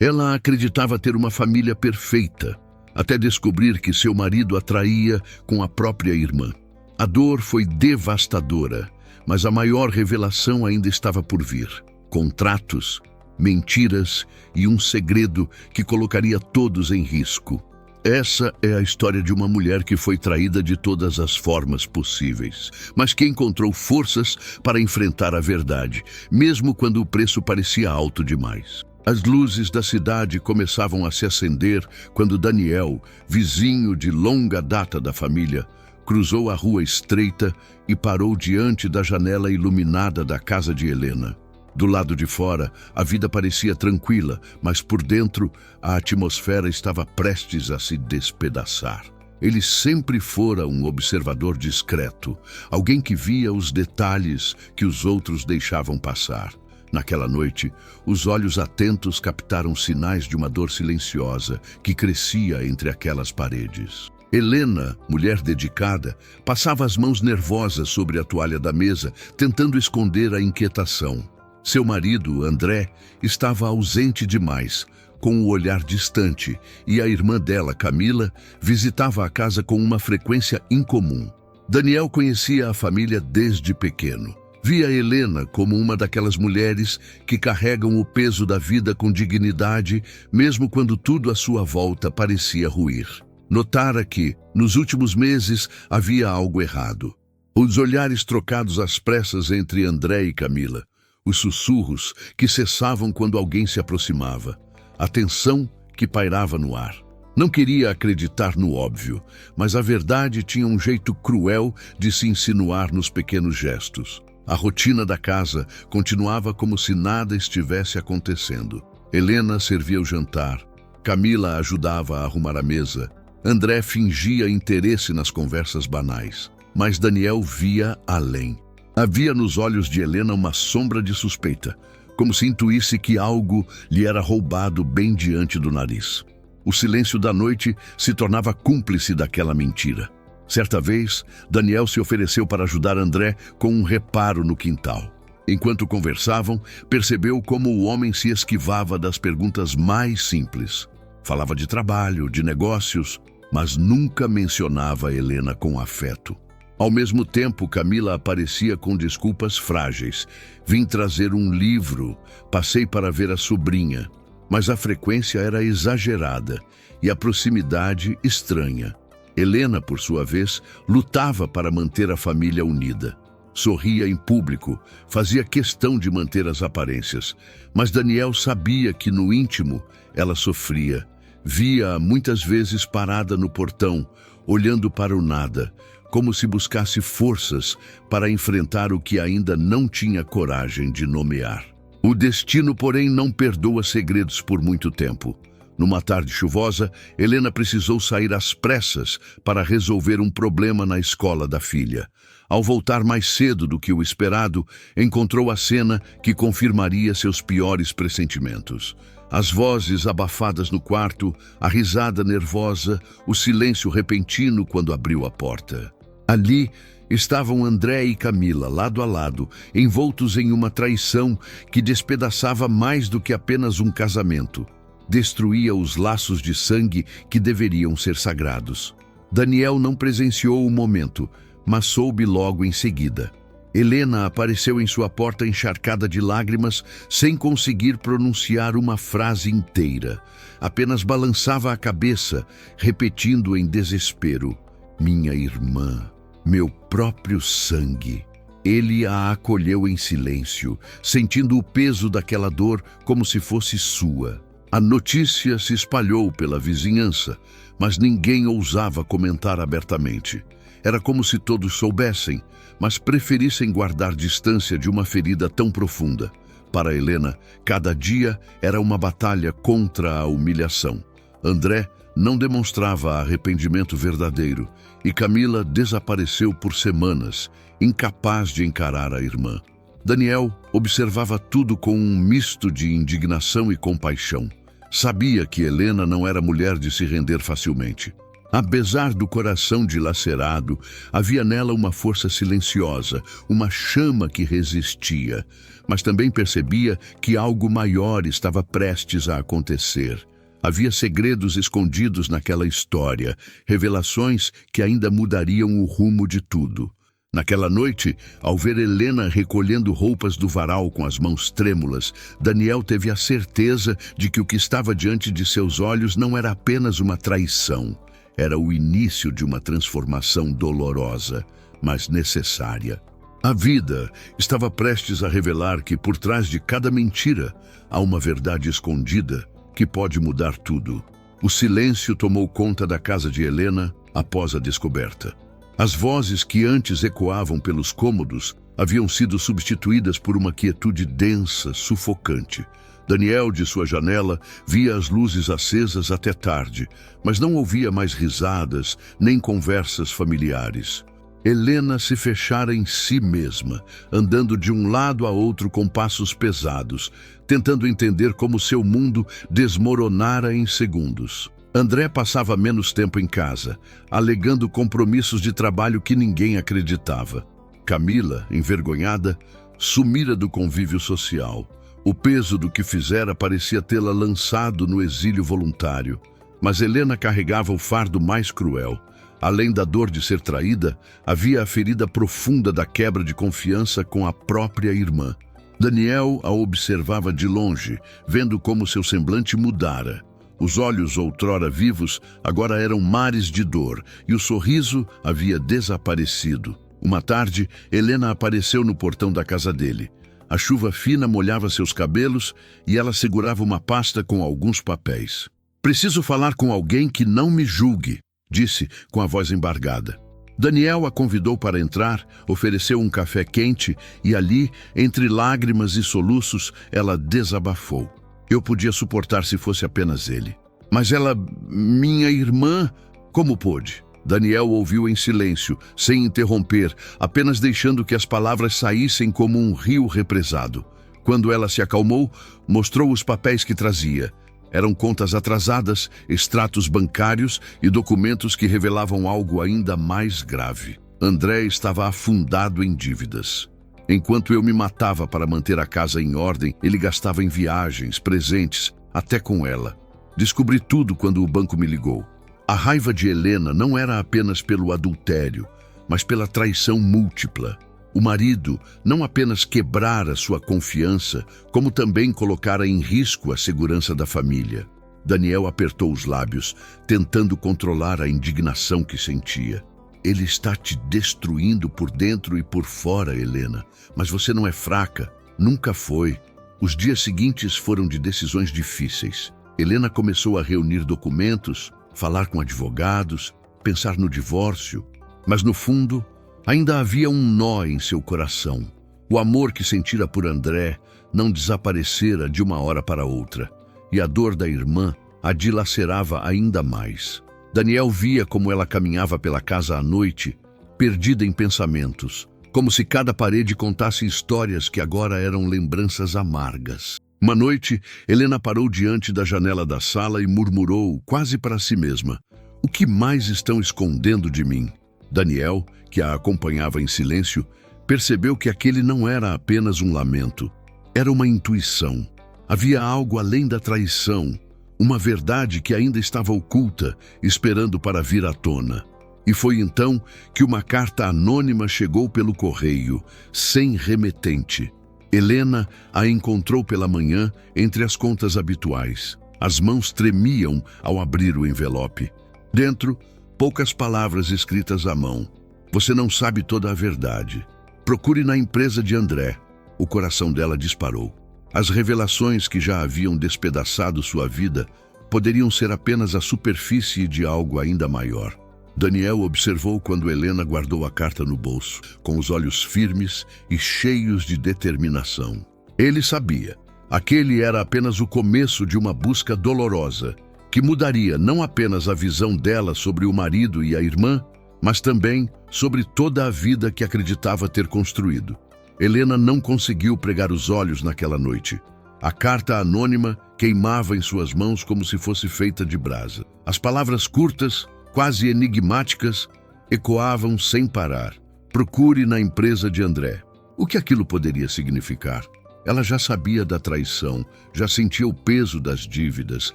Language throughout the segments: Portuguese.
Ela acreditava ter uma família perfeita, até descobrir que seu marido a traía com a própria irmã. A dor foi devastadora, mas a maior revelação ainda estava por vir. Contratos, mentiras e um segredo que colocaria todos em risco. Essa é a história de uma mulher que foi traída de todas as formas possíveis, mas que encontrou forças para enfrentar a verdade, mesmo quando o preço parecia alto demais. As luzes da cidade começavam a se acender quando Daniel, vizinho de longa data da família, cruzou a rua estreita e parou diante da janela iluminada da casa de Helena. Do lado de fora, a vida parecia tranquila, mas por dentro, a atmosfera estava prestes a se despedaçar. Ele sempre fora um observador discreto, alguém que via os detalhes que os outros deixavam passar. Naquela noite, os olhos atentos captaram sinais de uma dor silenciosa que crescia entre aquelas paredes. Helena, mulher dedicada, passava as mãos nervosas sobre a toalha da mesa, tentando esconder a inquietação. Seu marido, André, estava ausente demais, com o olhar distante, e a irmã dela, Camila, visitava a casa com uma frequência incomum. Daniel conhecia a família desde pequeno. Via Helena como uma daquelas mulheres que carregam o peso da vida com dignidade, mesmo quando tudo à sua volta parecia ruir. Notara que, nos últimos meses, havia algo errado. Os olhares trocados às pressas entre André e Camila, os sussurros que cessavam quando alguém se aproximava, a tensão que pairava no ar. Não queria acreditar no óbvio, mas a verdade tinha um jeito cruel de se insinuar nos pequenos gestos. A rotina da casa continuava como se nada estivesse acontecendo. Helena servia o jantar, Camila ajudava a arrumar a mesa, André fingia interesse nas conversas banais, mas Daniel via além. Havia nos olhos de Helena uma sombra de suspeita, como se intuísse que algo lhe era roubado bem diante do nariz. O silêncio da noite se tornava cúmplice daquela mentira. Certa vez, Daniel se ofereceu para ajudar André com um reparo no quintal. Enquanto conversavam, percebeu como o homem se esquivava das perguntas mais simples. Falava de trabalho, de negócios, mas nunca mencionava Helena com afeto. Ao mesmo tempo, Camila aparecia com desculpas frágeis. Vim trazer um livro, passei para ver a sobrinha. Mas a frequência era exagerada e a proximidade estranha. Helena, por sua vez, lutava para manter a família unida. Sorria em público, fazia questão de manter as aparências, mas Daniel sabia que no íntimo ela sofria. Via-a muitas vezes parada no portão, olhando para o nada, como se buscasse forças para enfrentar o que ainda não tinha coragem de nomear. O destino, porém, não perdoa segredos por muito tempo. Numa tarde chuvosa, Helena precisou sair às pressas para resolver um problema na escola da filha. Ao voltar mais cedo do que o esperado, encontrou a cena que confirmaria seus piores pressentimentos. As vozes abafadas no quarto, a risada nervosa, o silêncio repentino quando abriu a porta. Ali estavam André e Camila, lado a lado, envoltos em uma traição que despedaçava mais do que apenas um casamento. Destruía os laços de sangue que deveriam ser sagrados. Daniel não presenciou o momento, mas soube logo em seguida. Helena apareceu em sua porta encharcada de lágrimas, sem conseguir pronunciar uma frase inteira. Apenas balançava a cabeça, repetindo em desespero: "Minha irmã, meu próprio sangue." Ele a acolheu em silêncio, sentindo o peso daquela dor como se fosse sua. A notícia se espalhou pela vizinhança, mas ninguém ousava comentar abertamente. Era como se todos soubessem, mas preferissem guardar distância de uma ferida tão profunda. Para Helena, cada dia era uma batalha contra a humilhação. André não demonstrava arrependimento verdadeiro e Camila desapareceu por semanas, incapaz de encarar a irmã. Daniel observava tudo com um misto de indignação e compaixão. Sabia que Helena não era mulher de se render facilmente. Apesar do coração dilacerado, havia nela uma força silenciosa, uma chama que resistia, mas também percebia que algo maior estava prestes a acontecer. Havia segredos escondidos naquela história, revelações que ainda mudariam o rumo de tudo. Naquela noite, ao ver Helena recolhendo roupas do varal com as mãos trêmulas, Daniel teve a certeza de que o que estava diante de seus olhos não era apenas uma traição. Era o início de uma transformação dolorosa, mas necessária. A vida estava prestes a revelar que, por trás de cada mentira, há uma verdade escondida que pode mudar tudo. O silêncio tomou conta da casa de Helena após a descoberta. As vozes que antes ecoavam pelos cômodos haviam sido substituídas por uma quietude densa, sufocante. Daniel, de sua janela, via as luzes acesas até tarde, mas não ouvia mais risadas nem conversas familiares. Helena se fechara em si mesma, andando de um lado a outro com passos pesados, tentando entender como seu mundo desmoronara em segundos. André passava menos tempo em casa, alegando compromissos de trabalho que ninguém acreditava. Camila, envergonhada, sumira do convívio social. O peso do que fizera parecia tê-la lançado no exílio voluntário. Mas Helena carregava o fardo mais cruel. Além da dor de ser traída, havia a ferida profunda da quebra de confiança com a própria irmã. Daniel a observava de longe, vendo como seu semblante mudara. Os olhos, outrora vivos, agora eram mares de dor, e o sorriso havia desaparecido. Uma tarde, Helena apareceu no portão da casa dele. A chuva fina molhava seus cabelos e ela segurava uma pasta com alguns papéis. "Preciso falar com alguém que não me julgue", disse com a voz embargada. Daniel a convidou para entrar, ofereceu um café quente e ali, entre lágrimas e soluços, ela desabafou. "Eu podia suportar se fosse apenas ele. Mas ela, minha irmã, como pôde?" Daniel ouviu em silêncio, sem interromper, apenas deixando que as palavras saíssem como um rio represado. Quando ela se acalmou, mostrou os papéis que trazia. Eram contas atrasadas, extratos bancários e documentos que revelavam algo ainda mais grave. André estava afundado em dívidas. Enquanto eu me matava para manter a casa em ordem, ele gastava em viagens, presentes, até com ela. Descobri tudo quando o banco me ligou. A raiva de Helena não era apenas pelo adultério, mas pela traição múltipla. O marido não apenas quebrara sua confiança, como também colocara em risco a segurança da família. Daniel apertou os lábios, tentando controlar a indignação que sentia. "Ele está te destruindo por dentro e por fora, Helena. Mas você não é fraca. Nunca foi." Os dias seguintes foram de decisões difíceis. Helena começou a reunir documentos, falar com advogados, pensar no divórcio. Mas no fundo, ainda havia um nó em seu coração. O amor que sentira por André não desaparecera de uma hora para outra, e a dor da irmã a dilacerava ainda mais. Daniel via como ela caminhava pela casa à noite, perdida em pensamentos, como se cada parede contasse histórias que agora eram lembranças amargas. Uma noite, Helena parou diante da janela da sala e murmurou, quase para si mesma: "O que mais estão escondendo de mim?" Daniel, que a acompanhava em silêncio, percebeu que aquele não era apenas um lamento. Era uma intuição. Havia algo além da traição, uma verdade que ainda estava oculta, esperando para vir à tona. E foi então que uma carta anônima chegou pelo correio, sem remetente. Helena a encontrou pela manhã entre as contas habituais. As mãos tremiam ao abrir o envelope. Dentro, poucas palavras escritas à mão. "Você não sabe toda a verdade. Procure na empresa de André." O coração dela disparou. As revelações que já haviam despedaçado sua vida poderiam ser apenas a superfície de algo ainda maior. Daniel observou quando Helena guardou a carta no bolso, com os olhos firmes e cheios de determinação. Ele sabia. Aquele era apenas o começo de uma busca dolorosa, que mudaria não apenas a visão dela sobre o marido e a irmã, mas também sobre toda a vida que acreditava ter construído. Helena não conseguiu pregar os olhos naquela noite. A carta anônima queimava em suas mãos como se fosse feita de brasa. As palavras curtas, quase enigmáticas, ecoavam sem parar. Procure na empresa de André. O que aquilo poderia significar? Ela já sabia da traição, já sentia o peso das dívidas,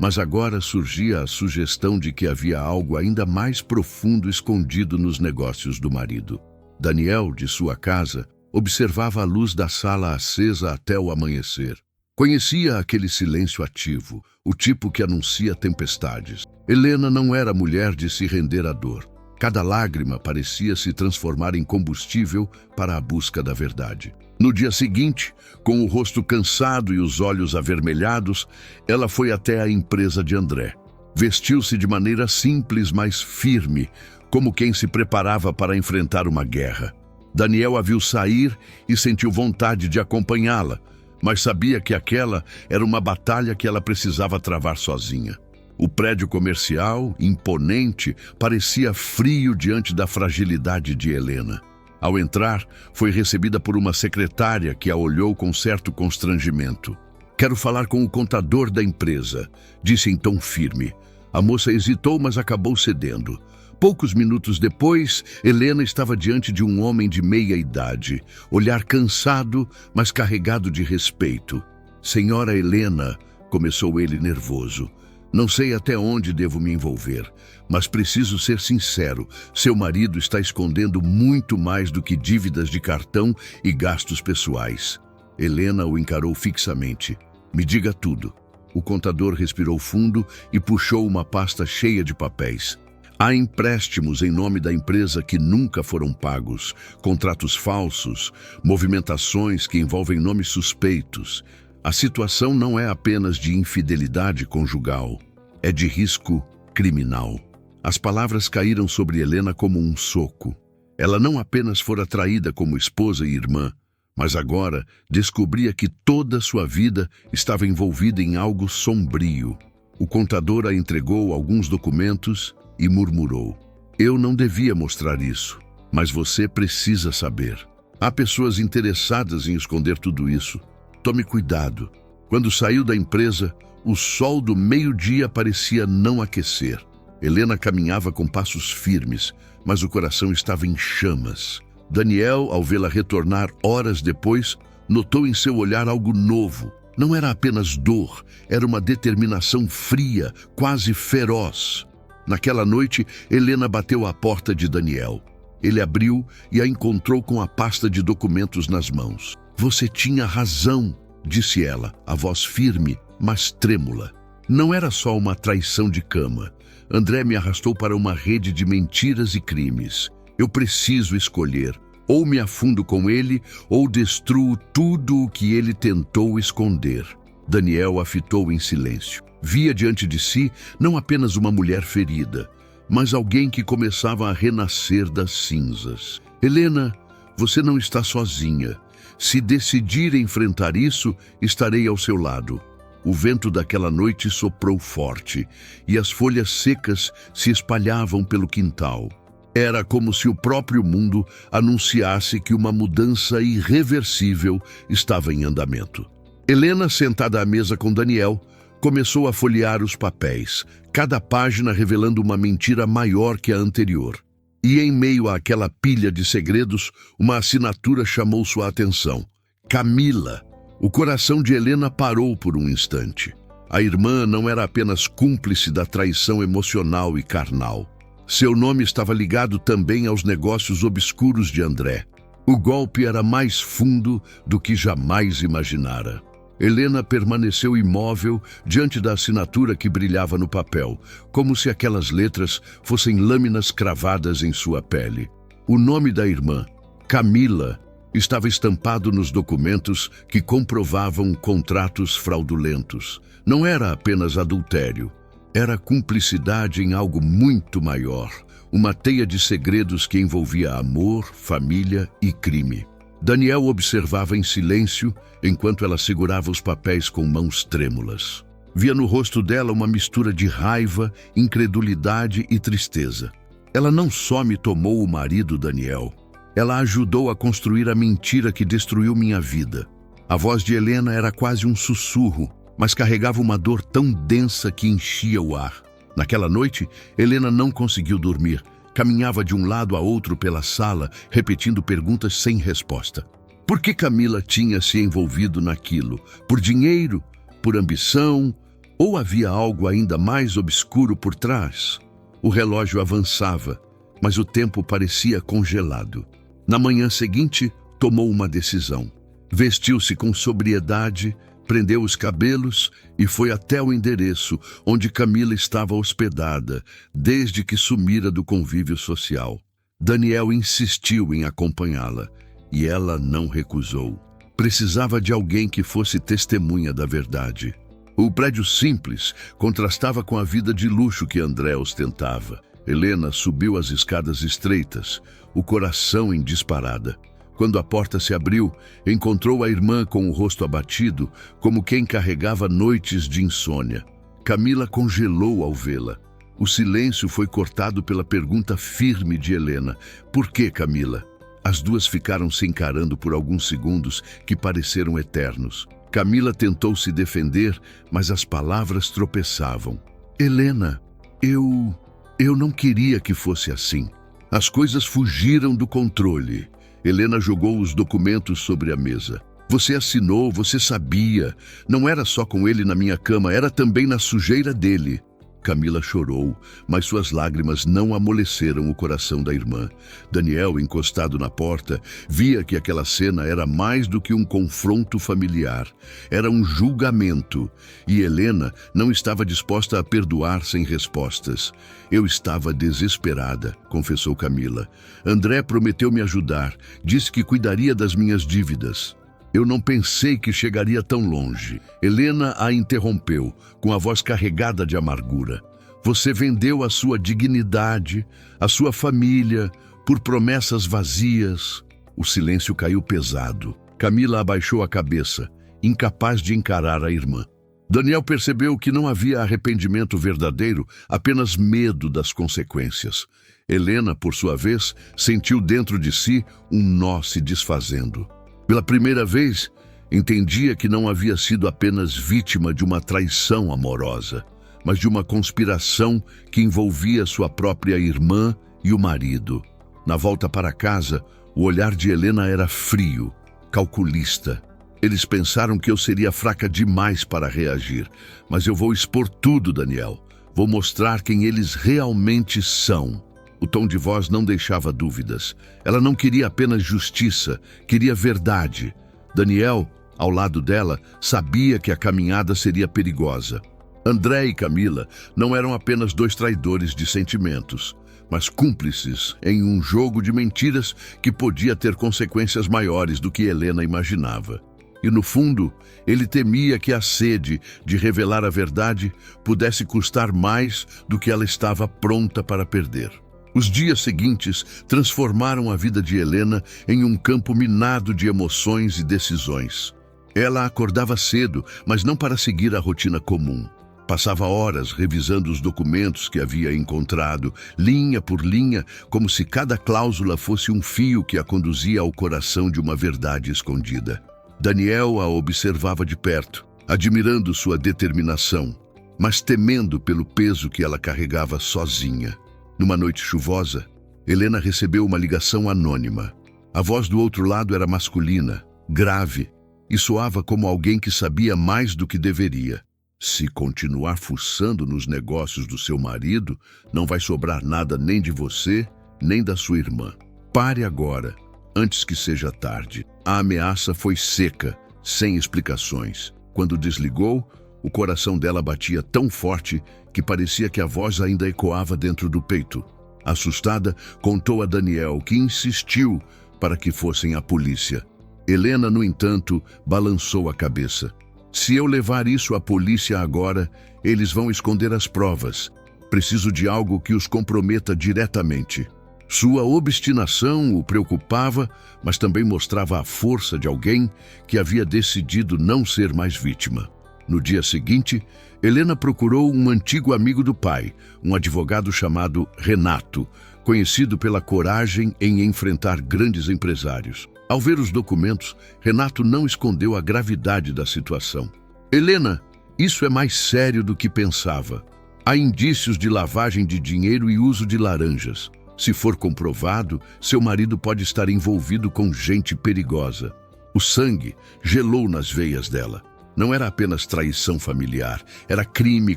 mas agora surgia a sugestão de que havia algo ainda mais profundo escondido nos negócios do marido. Daniel, de sua casa, observava a luz da sala acesa até o amanhecer. Conhecia aquele silêncio ativo, o tipo que anuncia tempestades. Helena não era mulher de se render à dor. Cada lágrima parecia se transformar em combustível para a busca da verdade. No dia seguinte, com o rosto cansado e os olhos avermelhados, ela foi até a empresa de André. Vestiu-se de maneira simples, mas firme, como quem se preparava para enfrentar uma guerra. Daniel a viu sair e sentiu vontade de acompanhá-la, mas sabia que aquela era uma batalha que ela precisava travar sozinha. O prédio comercial, imponente, parecia frio diante da fragilidade de Helena. Ao entrar, foi recebida por uma secretária que a olhou com certo constrangimento. "Quero falar com o contador da empresa", disse em tom firme. A moça hesitou, mas acabou cedendo. Poucos minutos depois, Helena estava diante de um homem de meia idade, olhar cansado, mas carregado de respeito. "Senhora Helena", começou ele nervoso, "não sei até onde devo me envolver, mas preciso ser sincero, seu marido está escondendo muito mais do que dívidas de cartão e gastos pessoais." Helena o encarou fixamente. "Me diga tudo." O contador respirou fundo e puxou uma pasta cheia de papéis. "Há empréstimos em nome da empresa que nunca foram pagos, contratos falsos, movimentações que envolvem nomes suspeitos. A situação não é apenas de infidelidade conjugal, é de risco criminal." As palavras caíram sobre Helena como um soco. Ela não apenas fora traída como esposa e irmã, mas agora descobria que toda sua vida estava envolvida em algo sombrio. O contador a entregou alguns documentos e murmurou: "Eu não devia mostrar isso, mas você precisa saber. Há pessoas interessadas em esconder tudo isso. Tome cuidado." Quando saiu da empresa, o sol do meio-dia parecia não aquecer. Helena caminhava com passos firmes, mas o coração estava em chamas. Daniel, ao vê-la retornar horas depois, notou em seu olhar algo novo. Não era apenas dor, era uma determinação fria, quase feroz. Naquela noite, Helena bateu à porta de Daniel. Ele abriu e a encontrou com a pasta de documentos nas mãos. "Você tinha razão", disse ela, a voz firme, mas trêmula. "Não era só uma traição de cama. André me arrastou para uma rede de mentiras e crimes. Eu preciso escolher. Ou me afundo com ele, ou destruo tudo o que ele tentou esconder." Daniel a fitou em silêncio. Via diante de si não apenas uma mulher ferida, mas alguém que começava a renascer das cinzas. "Helena, você não está sozinha. Se decidir enfrentar isso, estarei ao seu lado." O vento daquela noite soprou forte, e as folhas secas se espalhavam pelo quintal. Era como se o próprio mundo anunciasse que uma mudança irreversível estava em andamento. Helena, sentada à mesa com Daniel, começou a folhear os papéis, cada página revelando uma mentira maior que a anterior. E em meio àquela pilha de segredos, uma assinatura chamou sua atenção: Camila. O coração de Helena parou por um instante. A irmã não era apenas cúmplice da traição emocional e carnal. Seu nome estava ligado também aos negócios obscuros de André. O golpe era mais fundo do que jamais imaginara. Helena permaneceu imóvel diante da assinatura que brilhava no papel, como se aquelas letras fossem lâminas cravadas em sua pele. O nome da irmã, Camila, estava estampado nos documentos que comprovavam contratos fraudulentos. Não era apenas adultério, era cumplicidade em algo muito maior, uma teia de segredos que envolvia amor, família e crime. Daniel observava em silêncio enquanto ela segurava os papéis com mãos trêmulas. Via no rosto dela uma mistura de raiva, incredulidade e tristeza. Ela não só me tomou o marido, Daniel, ela ajudou a construir a mentira que destruiu minha vida. A voz de Helena era quase um sussurro, mas carregava uma dor tão densa que enchia o ar. Naquela noite, Helena não conseguiu dormir. Caminhava de um lado a outro pela sala, repetindo perguntas sem resposta. Por que Camila tinha se envolvido naquilo? Por dinheiro? Por ambição? Ou havia algo ainda mais obscuro por trás? O relógio avançava, mas o tempo parecia congelado. Na manhã seguinte, tomou uma decisão. Vestiu-se com sobriedade, prendeu os cabelos e foi até o endereço onde Camila estava hospedada, desde que sumira do convívio social. Daniel insistiu em acompanhá-la e ela não recusou. Precisava de alguém que fosse testemunha da verdade. O prédio simples contrastava com a vida de luxo que André ostentava. Helena subiu as escadas estreitas, o coração em disparada. Quando a porta se abriu, encontrou a irmã com o rosto abatido, como quem carregava noites de insônia. Camila congelou ao vê-la. O silêncio foi cortado pela pergunta firme de Helena. Por que, Camila? As duas ficaram se encarando por alguns segundos que pareceram eternos. Camila tentou se defender, mas as palavras tropeçavam. Helena, eu não queria que fosse assim. As coisas fugiram do controle. Helena jogou os documentos sobre a mesa. Você assinou, você sabia. Não era só com ele na minha cama, era também na sujeira dele. Camila chorou, mas suas lágrimas não amoleceram o coração da irmã. Daniel, encostado na porta, via que aquela cena era mais do que um confronto familiar. Era um julgamento, e Helena não estava disposta a perdoar sem respostas. Eu estava desesperada, confessou Camila. André prometeu me ajudar, disse que cuidaria das minhas dívidas. Eu não pensei que chegaria tão longe. Helena a interrompeu, com a voz carregada de amargura. Você vendeu a sua dignidade, a sua família, por promessas vazias. O silêncio caiu pesado. Camila abaixou a cabeça, incapaz de encarar a irmã. Daniel percebeu que não havia arrependimento verdadeiro, apenas medo das consequências. Helena, por sua vez, sentiu dentro de si um nó se desfazendo. Pela primeira vez, entendia que não havia sido apenas vítima de uma traição amorosa, mas de uma conspiração que envolvia sua própria irmã e o marido. Na volta para casa, o olhar de Helena era frio, calculista. Eles pensaram que eu seria fraca demais para reagir, mas eu vou expor tudo, Daniel. Vou mostrar quem eles realmente são. O tom de voz não deixava dúvidas. Ela não queria apenas justiça, queria verdade. Daniel, ao lado dela, sabia que a caminhada seria perigosa. André e Camila não eram apenas dois traidores de sentimentos, mas cúmplices em um jogo de mentiras que podia ter consequências maiores do que Helena imaginava. E no fundo, ele temia que a sede de revelar a verdade pudesse custar mais do que ela estava pronta para perder. Os dias seguintes transformaram a vida de Helena em um campo minado de emoções e decisões. Ela acordava cedo, mas não para seguir a rotina comum. Passava horas revisando os documentos que havia encontrado, linha por linha, como se cada cláusula fosse um fio que a conduzia ao coração de uma verdade escondida. Daniel a observava de perto, admirando sua determinação, mas temendo pelo peso que ela carregava sozinha. Numa noite chuvosa, Helena recebeu uma ligação anônima. A voz do outro lado era masculina, grave, e soava como alguém que sabia mais do que deveria. Se continuar fuçando nos negócios do seu marido, não vai sobrar nada nem de você, nem da sua irmã. Pare agora, antes que seja tarde. A ameaça foi seca, sem explicações. Quando desligou, o coração dela batia tão forte que parecia que a voz ainda ecoava dentro do peito. Assustada, contou a Daniel, que insistiu para que fossem à polícia. Helena, no entanto, balançou a cabeça. Se eu levar isso à polícia agora, eles vão esconder as provas. Preciso de algo que os comprometa diretamente. Sua obstinação o preocupava, mas também mostrava a força de alguém que havia decidido não ser mais vítima. No dia seguinte, Helena procurou um antigo amigo do pai, um advogado chamado Renato, conhecido pela coragem em enfrentar grandes empresários. Ao ver os documentos, Renato não escondeu a gravidade da situação. Helena, isso é mais sério do que pensava. Há indícios de lavagem de dinheiro e uso de laranjas. Se for comprovado, seu marido pode estar envolvido com gente perigosa. O sangue gelou nas veias dela. Não era apenas traição familiar, era crime,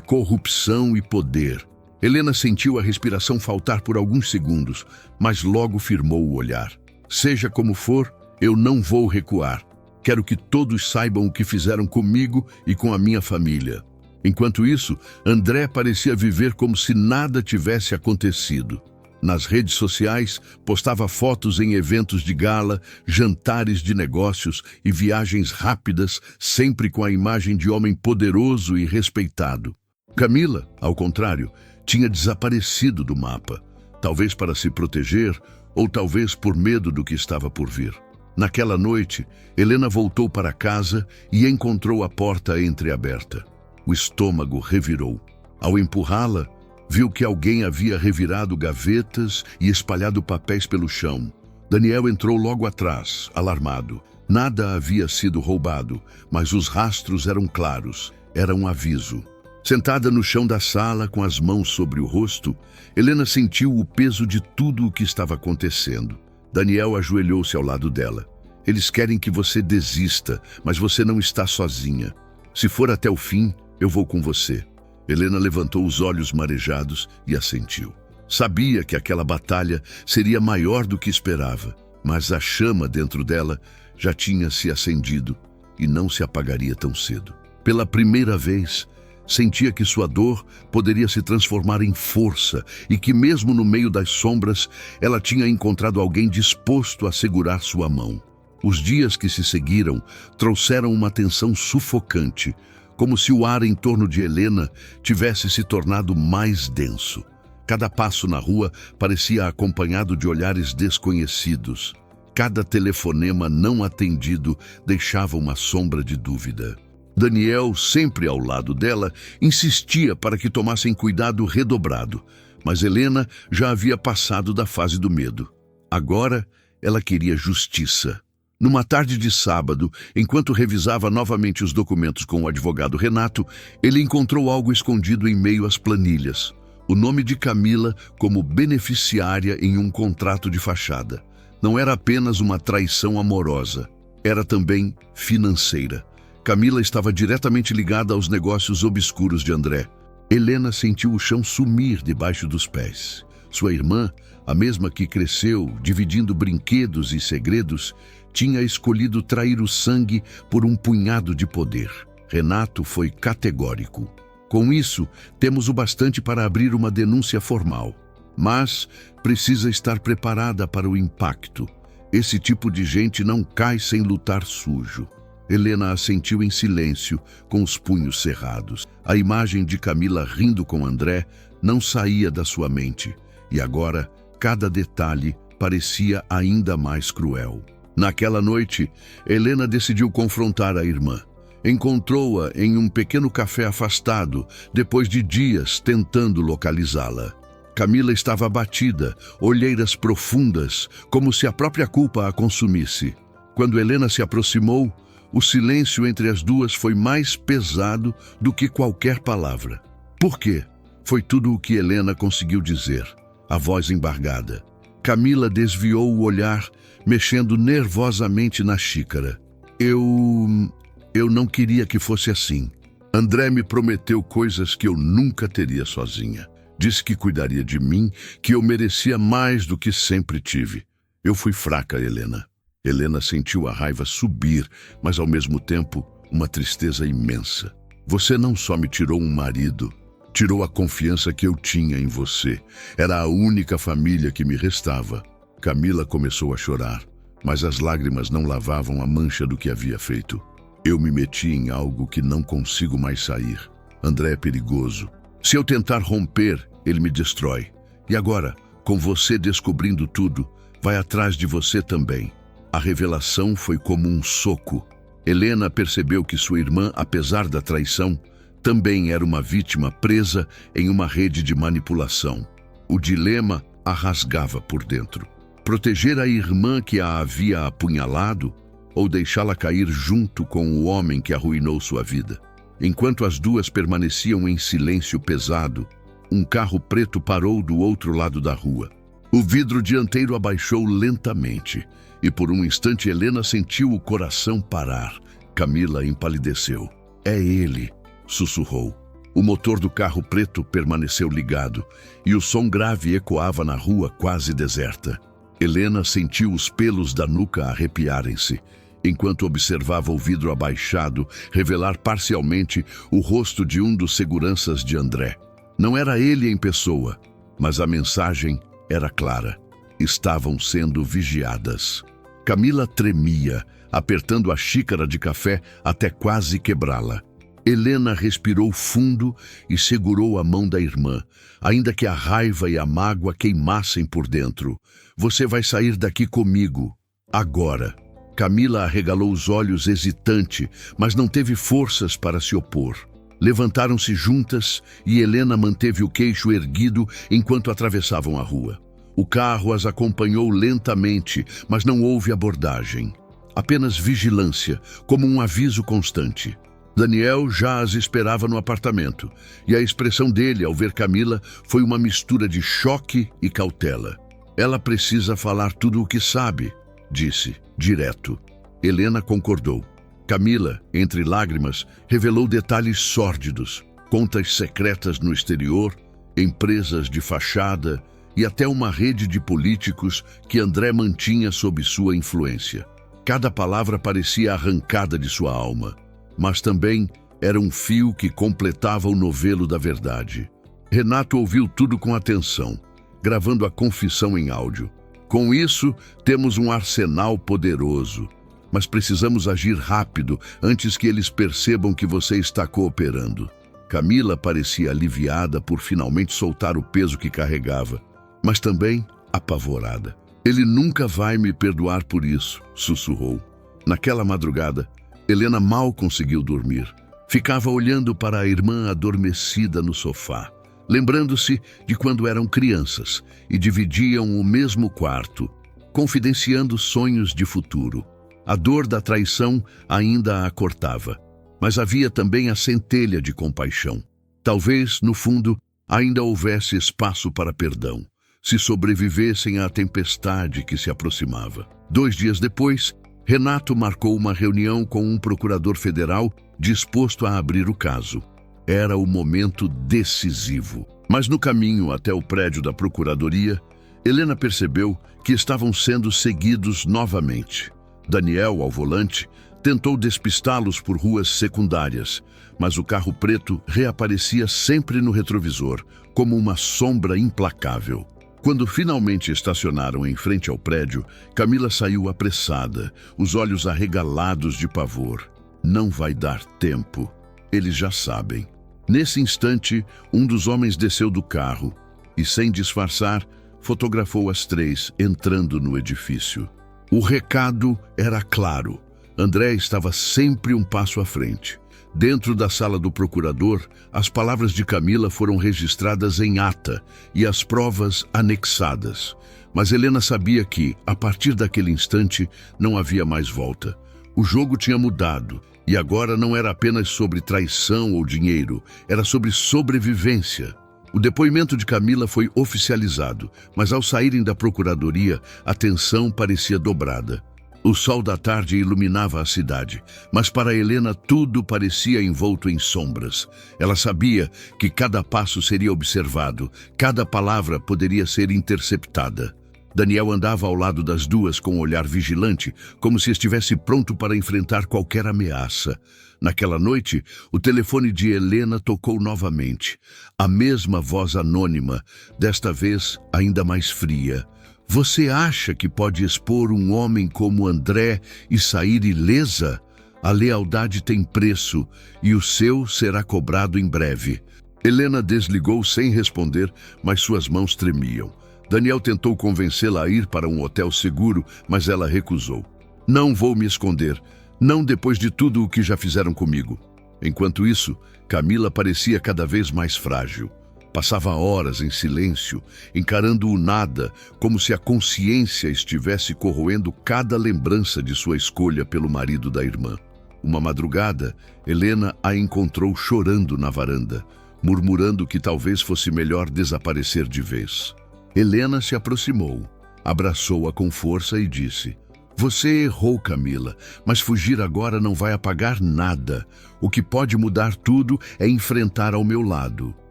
corrupção e poder. Helena sentiu a respiração faltar por alguns segundos, mas logo firmou o olhar. Seja como for, eu não vou recuar. Quero que todos saibam o que fizeram comigo e com a minha família. Enquanto isso, André parecia viver como se nada tivesse acontecido. Nas redes sociais, postava fotos em eventos de gala, jantares de negócios e viagens rápidas, sempre com a imagem de homem poderoso e respeitado. Camila, ao contrário, tinha desaparecido do mapa, talvez para se proteger ou talvez por medo do que estava por vir. Naquela noite, Helena voltou para casa e encontrou a porta entreaberta. O estômago revirou. Ao empurrá-la, viu que alguém havia revirado gavetas e espalhado papéis pelo chão. Daniel entrou logo atrás, alarmado. Nada havia sido roubado, mas os rastros eram claros. Era um aviso. Sentada no chão da sala, com as mãos sobre o rosto, Helena sentiu o peso de tudo o que estava acontecendo. Daniel ajoelhou-se ao lado dela. Eles querem que você desista, mas você não está sozinha. Se for até o fim, eu vou com você. Helena levantou os olhos marejados e assentiu. Sabia que aquela batalha seria maior do que esperava, mas a chama dentro dela já tinha se acendido e não se apagaria tão cedo. Pela primeira vez, sentia que sua dor poderia se transformar em força e que mesmo no meio das sombras, ela tinha encontrado alguém disposto a segurar sua mão. Os dias que se seguiram trouxeram uma tensão sufocante, como se o ar em torno de Helena tivesse se tornado mais denso. Cada passo na rua parecia acompanhado de olhares desconhecidos. Cada telefonema não atendido deixava uma sombra de dúvida. Daniel, sempre ao lado dela, insistia para que tomassem cuidado redobrado, mas Helena já havia passado da fase do medo. Agora, ela queria justiça. Numa tarde de sábado, enquanto revisava novamente os documentos com o advogado Renato, ele encontrou algo escondido em meio às planilhas. O nome de Camila como beneficiária em um contrato de fachada. Não era apenas uma traição amorosa, era também financeira. Camila estava diretamente ligada aos negócios obscuros de André. Helena sentiu o chão sumir debaixo dos pés. Sua irmã, a mesma que cresceu dividindo brinquedos e segredos, tinha escolhido trair o sangue por um punhado de poder. Renato foi categórico. Com isso, temos o bastante para abrir uma denúncia formal. Mas precisa estar preparada para o impacto. Esse tipo de gente não cai sem lutar sujo. Helena assentiu em silêncio, com os punhos cerrados. A imagem de Camila rindo com André não saía da sua mente. E agora, cada detalhe parecia ainda mais cruel. Naquela noite, Helena decidiu confrontar a irmã. Encontrou-a em um pequeno café afastado, depois de dias tentando localizá-la. Camila estava abatida, olheiras profundas, como se a própria culpa a consumisse. Quando Helena se aproximou, o silêncio entre as duas foi mais pesado do que qualquer palavra. Por quê? Foi tudo o que Helena conseguiu dizer, a voz embargada. Camila desviou o olhar, mexendo nervosamente na xícara. Eu não queria que fosse assim. André me prometeu coisas que eu nunca teria sozinha. Disse que cuidaria de mim, que eu merecia mais do que sempre tive. Eu fui fraca, Helena. Helena sentiu a raiva subir, mas ao mesmo tempo uma tristeza imensa. Você não só me tirou um marido, tirou a confiança que eu tinha em você. Era a única família que me restava. Camila começou a chorar, mas as lágrimas não lavavam a mancha do que havia feito. Eu me meti em algo que não consigo mais sair. André é perigoso. Se eu tentar romper, ele me destrói. E agora, com você descobrindo tudo, vai atrás de você também. A revelação foi como um soco. Helena percebeu que sua irmã, apesar da traição, também era uma vítima presa em uma rede de manipulação. O dilema a rasgava por dentro. Proteger a irmã que a havia apunhalado ou deixá-la cair junto com o homem que arruinou sua vida. Enquanto as duas permaneciam em silêncio pesado, um carro preto parou do outro lado da rua. O vidro dianteiro abaixou lentamente e por um instante Helena sentiu o coração parar. Camila empalideceu. "É ele", sussurrou. O motor do carro preto permaneceu ligado e o som grave ecoava na rua quase deserta. Helena sentiu os pelos da nuca arrepiarem-se, enquanto observava o vidro abaixado revelar parcialmente o rosto de um dos seguranças de André. Não era ele em pessoa, mas a mensagem era clara. Estavam sendo vigiadas. Camila tremia, apertando a xícara de café até quase quebrá-la. Helena respirou fundo e segurou a mão da irmã, ainda que a raiva e a mágoa queimassem por dentro. "Você vai sair daqui comigo, agora." Camila arregalou os olhos hesitante, mas não teve forças para se opor. Levantaram-se juntas e Helena manteve o queixo erguido enquanto atravessavam a rua. O carro as acompanhou lentamente, mas não houve abordagem. Apenas vigilância, como um aviso constante. Daniel já as esperava no apartamento, e a expressão dele ao ver Camila foi uma mistura de choque e cautela. "Ela precisa falar tudo o que sabe", disse, direto. Helena concordou. Camila, entre lágrimas, revelou detalhes sórdidos, contas secretas no exterior, empresas de fachada e até uma rede de políticos que André mantinha sob sua influência. Cada palavra parecia arrancada de sua alma, mas também era um fio que completava o novelo da verdade. Renato ouviu tudo com atenção, gravando a confissão em áudio. "Com isso, temos um arsenal poderoso, mas precisamos agir rápido antes que eles percebam que você está cooperando." Camila parecia aliviada por finalmente soltar o peso que carregava, mas também apavorada. "Ele nunca vai me perdoar por isso", sussurrou. Naquela madrugada, Helena mal conseguiu dormir. Ficava olhando para a irmã adormecida no sofá, lembrando-se de quando eram crianças e dividiam o mesmo quarto, confidenciando sonhos de futuro. A dor da traição ainda a cortava, mas havia também a centelha de compaixão. Talvez, no fundo, ainda houvesse espaço para perdão, se sobrevivessem à tempestade que se aproximava. 2 dias depois, Renato marcou uma reunião com um procurador federal disposto a abrir o caso. Era o momento decisivo. Mas no caminho até o prédio da procuradoria, Helena percebeu que estavam sendo seguidos novamente. Daniel, ao volante, tentou despistá-los por ruas secundárias, mas o carro preto reaparecia sempre no retrovisor, como uma sombra implacável. Quando finalmente estacionaram em frente ao prédio, Camila saiu apressada, os olhos arregalados de pavor. "Não vai dar tempo. Eles já sabem." Nesse instante, um dos homens desceu do carro e, sem disfarçar, fotografou as 3 entrando no edifício. O recado era claro. André estava sempre um passo à frente. Dentro da sala do procurador, as palavras de Camila foram registradas em ata e as provas anexadas. Mas Helena sabia que, a partir daquele instante, não havia mais volta. O jogo tinha mudado, e agora não era apenas sobre traição ou dinheiro, era sobre sobrevivência. O depoimento de Camila foi oficializado, mas ao saírem da procuradoria, a tensão parecia dobrada. O sol da tarde iluminava a cidade, mas para Helena tudo parecia envolto em sombras. Ela sabia que cada passo seria observado, cada palavra poderia ser interceptada. Daniel andava ao lado das duas com um olhar vigilante, como se estivesse pronto para enfrentar qualquer ameaça. Naquela noite, o telefone de Helena tocou novamente. A mesma voz anônima, desta vez ainda mais fria. "Você acha que pode expor um homem como André e sair ilesa? A lealdade tem preço e o seu será cobrado em breve." Helena desligou sem responder, mas suas mãos tremiam. Daniel tentou convencê-la a ir para um hotel seguro, mas ela recusou. "Não vou me esconder, não depois de tudo o que já fizeram comigo." Enquanto isso, Camila parecia cada vez mais frágil. Passava horas em silêncio, encarando o nada, como se a consciência estivesse corroendo cada lembrança de sua escolha pelo marido da irmã. Uma madrugada, Helena a encontrou chorando na varanda, murmurando que talvez fosse melhor desaparecer de vez. Helena se aproximou, abraçou-a com força e disse: "Você errou, Camila, mas fugir agora não vai apagar nada. O que pode mudar tudo é enfrentar ao meu lado."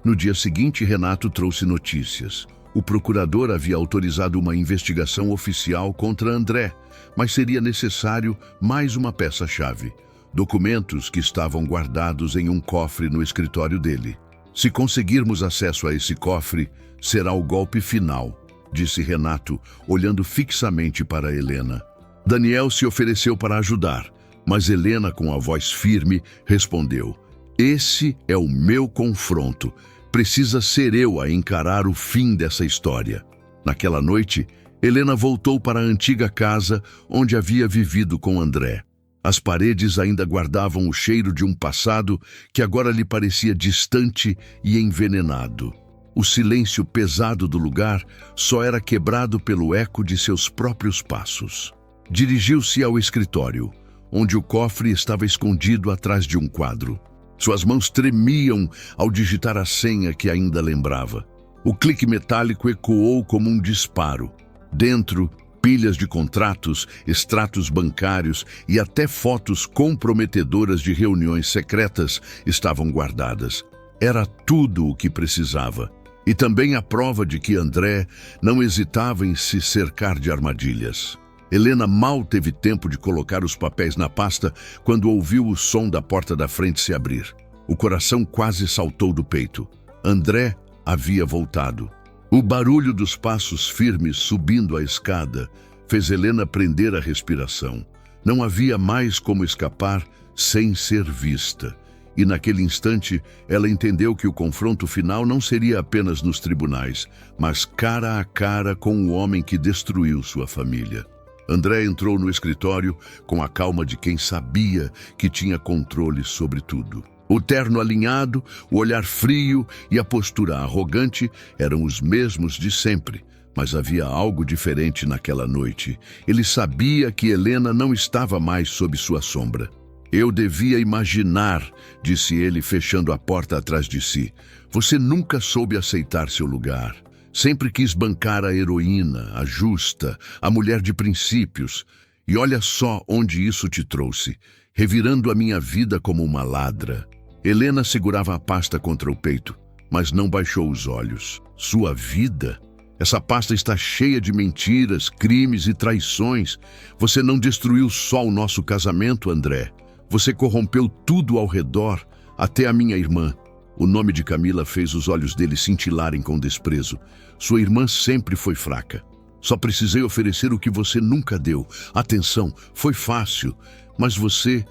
No dia seguinte, Renato trouxe notícias. O procurador havia autorizado uma investigação oficial contra André, mas seria necessário mais uma peça-chave: documentos que estavam guardados em um cofre no escritório dele. "Se conseguirmos acesso a esse cofre, será o golpe final", disse Renato, olhando fixamente para Helena. Daniel se ofereceu para ajudar, mas Helena, com a voz firme, respondeu: "Esse é o meu confronto. Precisa ser eu a encarar o fim dessa história." Naquela noite, Helena voltou para a antiga casa onde havia vivido com André. As paredes ainda guardavam o cheiro de um passado que agora lhe parecia distante e envenenado. O silêncio pesado do lugar só era quebrado pelo eco de seus próprios passos. Dirigiu-se ao escritório, onde o cofre estava escondido atrás de um quadro. Suas mãos tremiam ao digitar a senha que ainda lembrava. O clique metálico ecoou como um disparo. Dentro, pilhas de contratos, extratos bancários e até fotos comprometedoras de reuniões secretas estavam guardadas. Era tudo o que precisava. E também a prova de que André não hesitava em se cercar de armadilhas. Helena mal teve tempo de colocar os papéis na pasta quando ouviu o som da porta da frente se abrir. O coração quase saltou do peito. André havia voltado. O barulho dos passos firmes subindo a escada fez Helena prender a respiração. Não havia mais como escapar sem ser vista. E naquele instante, ela entendeu que o confronto final não seria apenas nos tribunais, mas cara a cara com o homem que destruiu sua família. André entrou no escritório com a calma de quem sabia que tinha controle sobre tudo. O terno alinhado, o olhar frio e a postura arrogante eram os mesmos de sempre, mas havia algo diferente naquela noite. Ele sabia que Helena não estava mais sob sua sombra. "Eu devia imaginar", disse ele, fechando a porta atrás de si. "Você nunca soube aceitar seu lugar. Sempre quis bancar a heroína, a justa, a mulher de princípios. E olha só onde isso te trouxe, revirando a minha vida como uma ladra." Helena segurava a pasta contra o peito, mas não baixou os olhos. "Sua vida? Essa pasta está cheia de mentiras, crimes e traições. Você não destruiu só o nosso casamento, André. Você corrompeu tudo ao redor, até a minha irmã." O nome de Camila fez os olhos dele cintilarem com desprezo. "Sua irmã sempre foi fraca. Só precisei oferecer o que você nunca deu. Atenção, foi fácil, mas você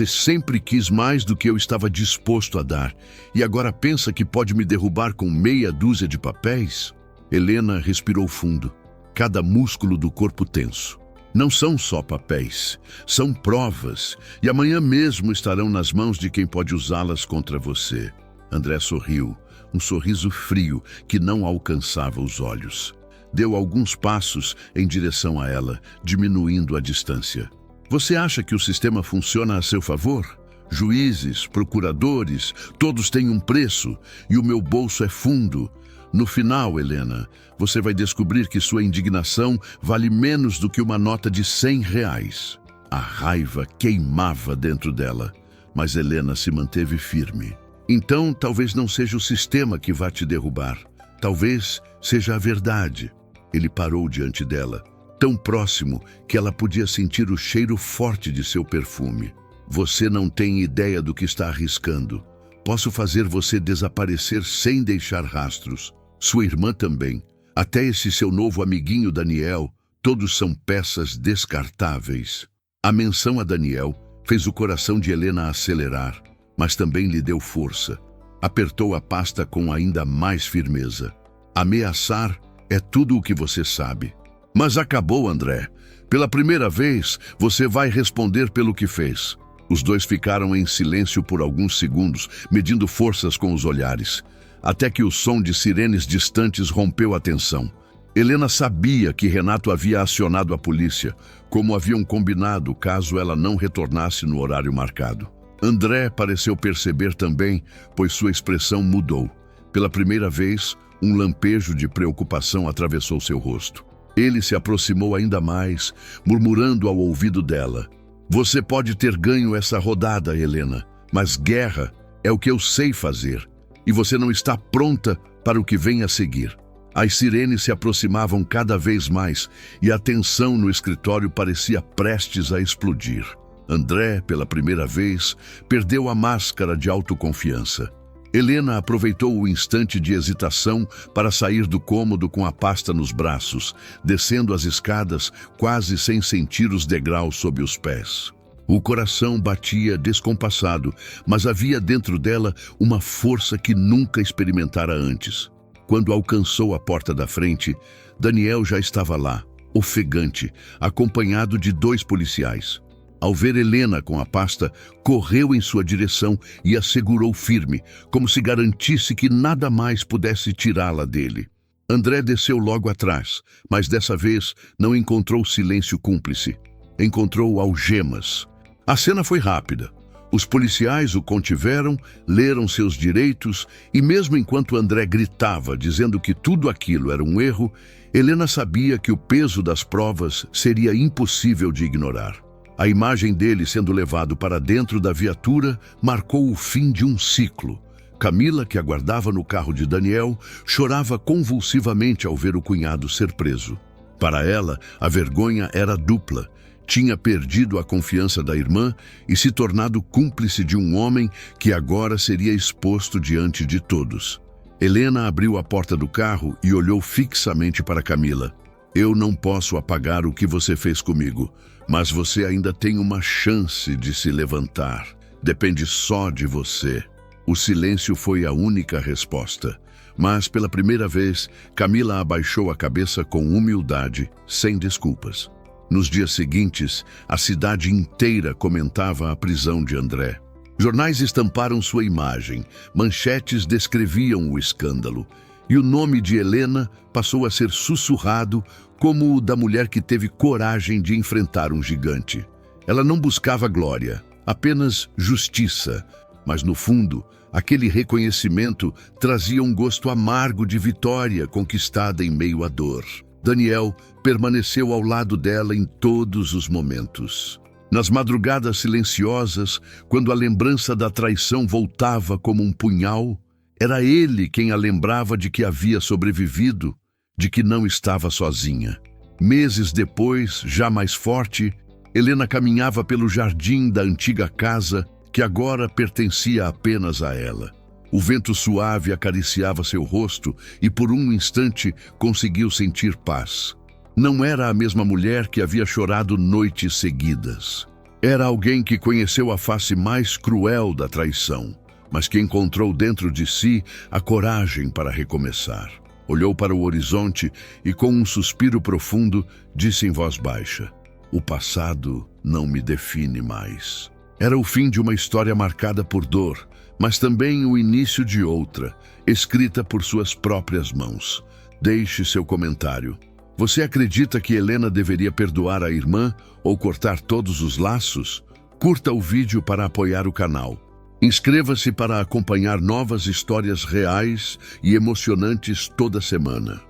sempre quis mais do que eu estava disposto a dar. E agora pensa que pode me derrubar com meia dúzia de papéis?" Helena respirou fundo, cada músculo do corpo tenso. "Não são só papéis, são provas, e amanhã mesmo estarão nas mãos de quem pode usá-las contra você." André sorriu, um sorriso frio que não alcançava os olhos. Deu alguns passos em direção a ela, diminuindo a distância. "Você acha que o sistema funciona a seu favor? Juízes, procuradores, todos têm um preço, e o meu bolso é fundo. No final, Helena, você vai descobrir que sua indignação vale menos do que uma nota de R$ 100. A raiva queimava dentro dela, mas Helena se manteve firme. "Então, talvez não seja o sistema que vá te derrubar. Talvez seja a verdade." Ele parou diante dela, tão próximo que ela podia sentir o cheiro forte de seu perfume. "Você não tem ideia do que está arriscando. Posso fazer você desaparecer sem deixar rastros. Sua irmã também. Até esse seu novo amiguinho Daniel, todos são peças descartáveis." A menção a Daniel fez o coração de Helena acelerar, mas também lhe deu força. Apertou a pasta com ainda mais firmeza. "Ameaçar é tudo o que você sabe. Mas acabou, André. Pela primeira vez, você vai responder pelo que fez." Os dois ficaram em silêncio por alguns segundos, medindo forças com os olhares, até que o som de sirenes distantes rompeu a tensão. Helena sabia que Renato havia acionado a polícia, como haviam combinado caso ela não retornasse no horário marcado. André pareceu perceber também, pois sua expressão mudou. Pela primeira vez, um lampejo de preocupação atravessou seu rosto. Ele se aproximou ainda mais, murmurando ao ouvido dela: "Você pode ter ganho essa rodada, Helena, mas guerra é o que eu sei fazer, e você não está pronta para o que vem a seguir." As sirenes se aproximavam cada vez mais e a tensão no escritório parecia prestes a explodir. André, pela primeira vez, perdeu a máscara de autoconfiança. Helena aproveitou o instante de hesitação para sair do cômodo com a pasta nos braços, descendo as escadas quase sem sentir os degraus sob os pés. O coração batia descompassado, mas havia dentro dela uma força que nunca experimentara antes. Quando alcançou a porta da frente, Daniel já estava lá, ofegante, acompanhado de 2 policiais. Ao ver Helena com a pasta, correu em sua direção e a segurou firme, como se garantisse que nada mais pudesse tirá-la dele. André desceu logo atrás, mas dessa vez não encontrou silêncio cúmplice. Encontrou algemas. A cena foi rápida. Os policiais o contiveram, leram seus direitos e mesmo enquanto André gritava, dizendo que tudo aquilo era um erro, Helena sabia que o peso das provas seria impossível de ignorar. A imagem dele sendo levado para dentro da viatura marcou o fim de um ciclo. Camila, que aguardava no carro de Daniel, chorava convulsivamente ao ver o cunhado ser preso. Para ela, a vergonha era dupla. Tinha perdido a confiança da irmã e se tornado cúmplice de um homem que agora seria exposto diante de todos. Helena abriu a porta do carro e olhou fixamente para Camila. "Eu não posso apagar o que você fez comigo, mas você ainda tem uma chance de se levantar. Depende só de você." O silêncio foi a única resposta. Mas, pela primeira vez, Camila abaixou a cabeça com humildade, sem desculpas. Nos dias seguintes, a cidade inteira comentava a prisão de André. Jornais estamparam sua imagem, manchetes descreviam o escândalo, e o nome de Helena passou a ser sussurrado como o da mulher que teve coragem de enfrentar um gigante. Ela não buscava glória, apenas justiça, mas no fundo, aquele reconhecimento trazia um gosto amargo de vitória conquistada em meio à dor. Daniel permaneceu ao lado dela em todos os momentos. Nas madrugadas silenciosas, quando a lembrança da traição voltava como um punhal, era ele quem a lembrava de que havia sobrevivido, de que não estava sozinha. Meses depois, já mais forte, Helena caminhava pelo jardim da antiga casa que agora pertencia apenas a ela. O vento suave acariciava seu rosto e por um instante conseguiu sentir paz. Não era a mesma mulher que havia chorado noites seguidas. Era alguém que conheceu a face mais cruel da traição, mas que encontrou dentro de si a coragem para recomeçar. Olhou para o horizonte e, com um suspiro profundo, disse em voz baixa: "O passado não me define mais." Era o fim de uma história marcada por dor, mas também o início de outra, escrita por suas próprias mãos. Deixe seu comentário. Você acredita que Helena deveria perdoar a irmã ou cortar todos os laços? Curta o vídeo para apoiar o canal. Inscreva-se para acompanhar novas histórias reais e emocionantes toda semana.